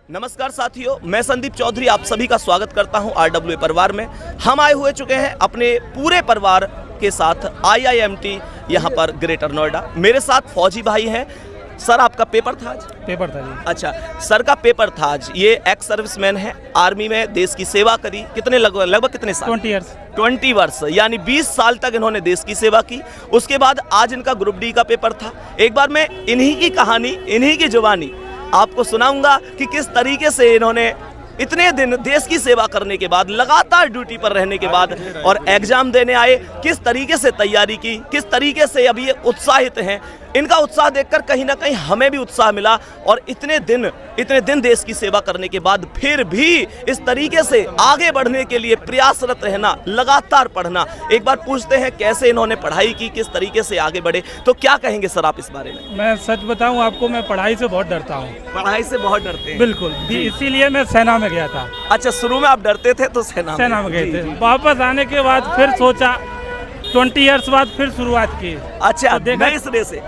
नमस्कार साथियों, मैं संदीप चौधरी आप सभी का स्वागत करता हूं आरडब्ल्यूए परिवार में। हम आए हुए चुके हैं अपने पूरे परिवार के साथ आईआईएमटी यहां पर ग्रेटर नोएडा। मेरे साथ फौजी भाई हैं। सर, आपका पेपर था आज? पेपर था जी। अच्छा, सर का पेपर था आज। ये एक्स सर्विसमैन है, आर्मी में देश की सेवा करी। कितने लगभग कितने साल? 20 ईयर्स। 20 वर्ष, यानी 20 साल तक इन्होंने देश की सेवा की। उसके बाद आज इनका ग्रुप डी का पेपर था। एक बार मैं इन्हीं की कहानी, इन्हीं की जुबानी आपको सुनाऊंगा कि किस तरीके से इन्होंने इतने दिन देश की सेवा करने के बाद, लगातार ड्यूटी पर रहने के बाद और एग्जाम देने आए, किस तरीके से तैयारी की, किस तरीके से अभी ये उत्साहित हैं। इनका उत्साह देखकर कहीं ना कहीं हमें भी उत्साह मिला। और इतने दिन देश की सेवा करने के बाद फिर भी इस तरीके से आगे बढ़ने के लिए प्रयासरत रहना, लगातार पढ़ना। एक बार पूछते हैं कैसे इन्होंने पढ़ाई की, किस तरीके से आगे बढ़े। तो क्या कहेंगे सर आप इस बारे में? मैं सच बताऊं आपको, मैं पढ़ाई से बहुत डरता हूं। पढ़ाई से बहुत डरते हैं? बिल्कुल, इसीलिए मैं सेना में गया था। अच्छा, शुरू में आप डरते थे तो सेना में गए थे। वापस आने के बाद फिर सोचा, 20 ईयर्स बाद फिर शुरुआत की। अच्छा, तो नए सिरे से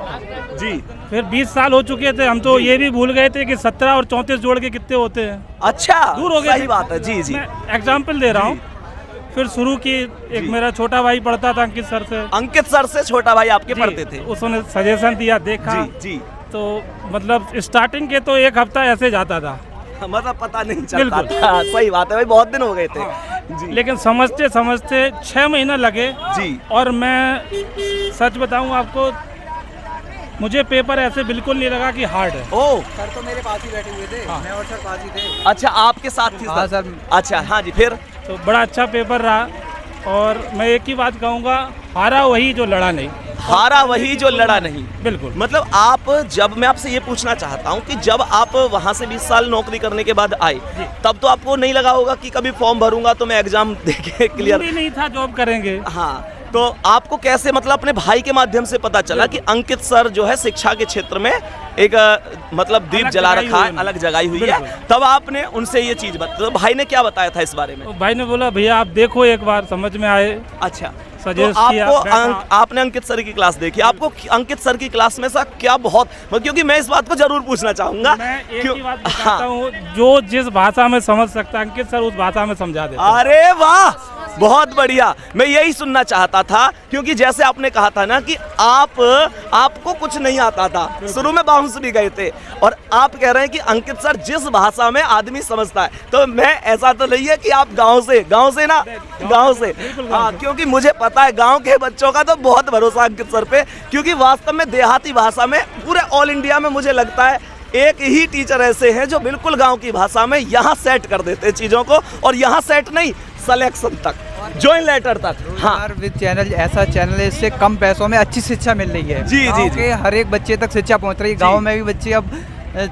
जी। फिर 20 साल हो चुके थे, हम तो ये भी भूल गए थे कि 17 और 34 जोड़ के कितने होते हैं। अच्छा, दूर हो गए। सही बात है जी। मैं एग्जाम्पल दे रहा हूँ। फिर शुरू की, एक मेरा छोटा भाई पढ़ता था अंकित सर से। अंकित सर से छोटा भाई आपके पढ़ते थे? उसने सजेशन दिया, देखा जी। तो मतलब स्टार्टिंग के तो एक हफ्ता ऐसे जाता था, मतलब पता नहीं चलता था। सही बात है भाई, बहुत दिन हो गए थे। जी। लेकिन समझते समझते 6 महीना लगे जी। और मैं सच बताऊं आपको, मुझे पेपर ऐसे बिल्कुल नहीं लगा कि हार्ड है। ओह, सर तो मेरे पास ही बैठे हुए थे। मैं और सर पास ही थे। अच्छा, आपके साथ थी हाँ सर। अच्छा, हाँ जी। फिर तो बड़ा अच्छा पेपर रहा। और मैं एक ही बात कहूँगा, हारा वही जो लड़ा नहीं। हारा वही जो लड़ा नहीं। बिल्कुल। मतलब आप, जब मैं आपसे ये पूछना चाहता हूँ कि जब आप वहाँ से 20 साल नौकरी करने के बाद आए, तब तो आपको नहीं लगा होगा कि कभी फॉर्म भरूंगा तो मैं एग्जाम देके क्लियर नहीं था, जॉब करेंगे। हाँ, तो आपको कैसे, मतलब अपने भाई के माध्यम से पता चला कि अंकित सर जो है शिक्षा के क्षेत्र में एक मतलब दीप जला रखा है, अलग जगाई हुई है। तब आपने उनसे ये चीज तो भाई ने क्या बताया था इस बारे में? तो भाई ने बोला, भैया आप देखो एक बार, समझ में आए। अच्छा, सजेस्ट तो किया। आपने अंकित सर की क्लास देखी। आपको अंकित सर की क्लास में सा क्या बहुत, क्योंकि मैं इस बात को जरूर पूछना चाहूंगा। मैं एक ही बात बताता हूँ, जो जिस भाषा में समझ सकता है अंकित सर उस भाषा में समझा देते। अरे वाह, बहुत बढ़िया। मैं यही सुनना चाहता था, क्योंकि जैसे आपने कहा था ना कि आपको कुछ नहीं आता था, शुरू में बाउंस भी गए थे, और आप कह रहे हैं कि अंकित सर जिस भाषा में आदमी समझता है। तो मैं, ऐसा तो नहीं है कि आप गांव से ना, गांव से। हाँ, क्योंकि मुझे पता है गांव के बच्चों का तो बहुत भरोसा अंकित सर पे, क्योंकि वास्तव में देहाती भाषा में पूरे ऑल इंडिया में मुझे लगता है एक ही टीचर ऐसे हैं जो बिल्कुल गांव की भाषा में यहाँ सेट कर देते हैं चीजों को। और यहाँ सेट नहीं, सिलेक्शन तक, ज्वाइन लेटर तक। हाँ, विद चैनल ऐसा चैनल है, इससे कम पैसों में अच्छी शिक्षा मिल रही है। जी। हर एक बच्चे तक शिक्षा पहुंच रही है। गांव में भी बच्चे अब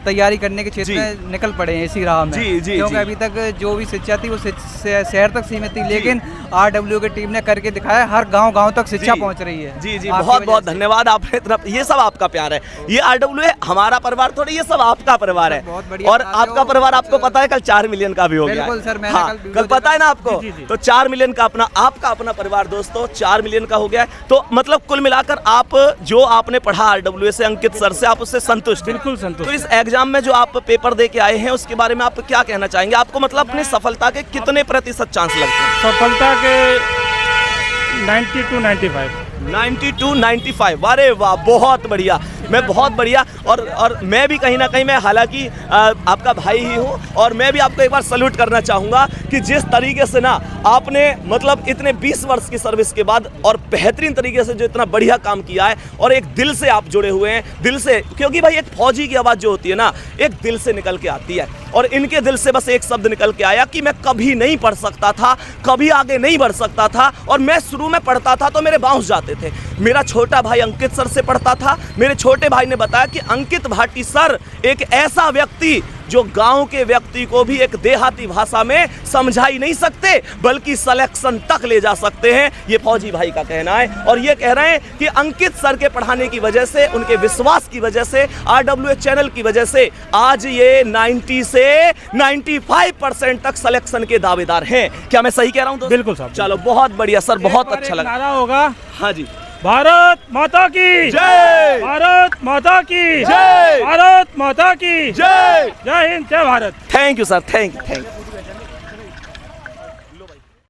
तैयारी करने के क्षेत्र में निकल पड़े हैं इसी राह में। क्योंकि अभी तक जो भी शिक्षा थी वो शहर तक सीमित थी, लेकिन आरडब्ल्यू की टीम ने करके दिखाया, हर गांव तक शिक्षा पहुंच रही है। जी, बहुत धन्यवाद। आपने तरफ, ये सब आपका प्यार है। ये आरडब्ल्यू हमारा परिवार थोड़ी, ये सब आपका परिवार है। बहुत बढ़िया। और आपका परिवार, आपको पता है कल 4 मिलियन का भी हो गया। बिल्कुल सर, मैंने कल पता है ना आपको। तो 4 मिलियन का आपका अपना परिवार दोस्तों 4 मिलियन का हो गया है। तो मतलब कुल मिलाकर आप जो आपने पढ़ा आरडब्ल्यू से, अंकित सर से, आप उससे संतुष्ट? बिल्कुल संतुष्ट। तो इस एग्जाम में जो आप पेपर दे के आए हैं उसके बारे में आप क्या कहना चाहेंगे? आपको मतलब अपनी सफलता के कितने प्रतिशत चांस लगते हैं? सफलता के 90 to 95। 90 to 95। अरे वाह, बहुत बढ़िया। मैं बहुत बढ़िया। और मैं भी कहीं ना कहीं, मैं हालांकि आपका भाई ही हूँ, और मैं भी आपको एक बार सल्यूट करना चाहूँगा कि जिस तरीके से ना आपने मतलब इतने 20 वर्ष की सर्विस के बाद और बेहतरीन तरीके से जो इतना बढ़िया काम किया है, और एक दिल से आप जुड़े हुए हैं, दिल से। क्योंकि भाई एक फौजी की आवाज़ जो होती है ना, एक दिल से निकल के आती है। और इनके दिल से बस एक शब्द निकल के आया कि मैं कभी नहीं पढ़ सकता था, कभी आगे नहीं बढ़ सकता था। और मैं शुरू में पढ़ता था तो मेरे बाउंस जाते थे। मेरा छोटा भाई अंकित सर से पढ़ता था। मेरे छोटे भाई ने बताया कि अंकित भाटी सर एक ऐसा व्यक्ति जो गांव के व्यक्ति को भी एक देहाती भाषा में समझा ही नहीं सकते, बल्कि सिलेक्शन तक ले जा सकते हैं। ये फौजी भाई का कहना है। और ये कह रहे हैं कि अंकित सर के पढ़ाने की वजह से, उनके विश्वास की वजह से, आरडब्ल्यूए चैनल की वजह से आज ये 90 से 95% तक सिलेक्शन के दावेदार हैं। क्या मैं सही कह रहा हूं? बिल्कुल साहब। चलो, बहुत बढ़िया सर, बहुत अच्छा लगा। नारा होगा, हाँ जी, भारत माता की जय, भारत माता की जय, भारत माता की जय। जय हिंद, जय Bharat. Thank you sir, thank you.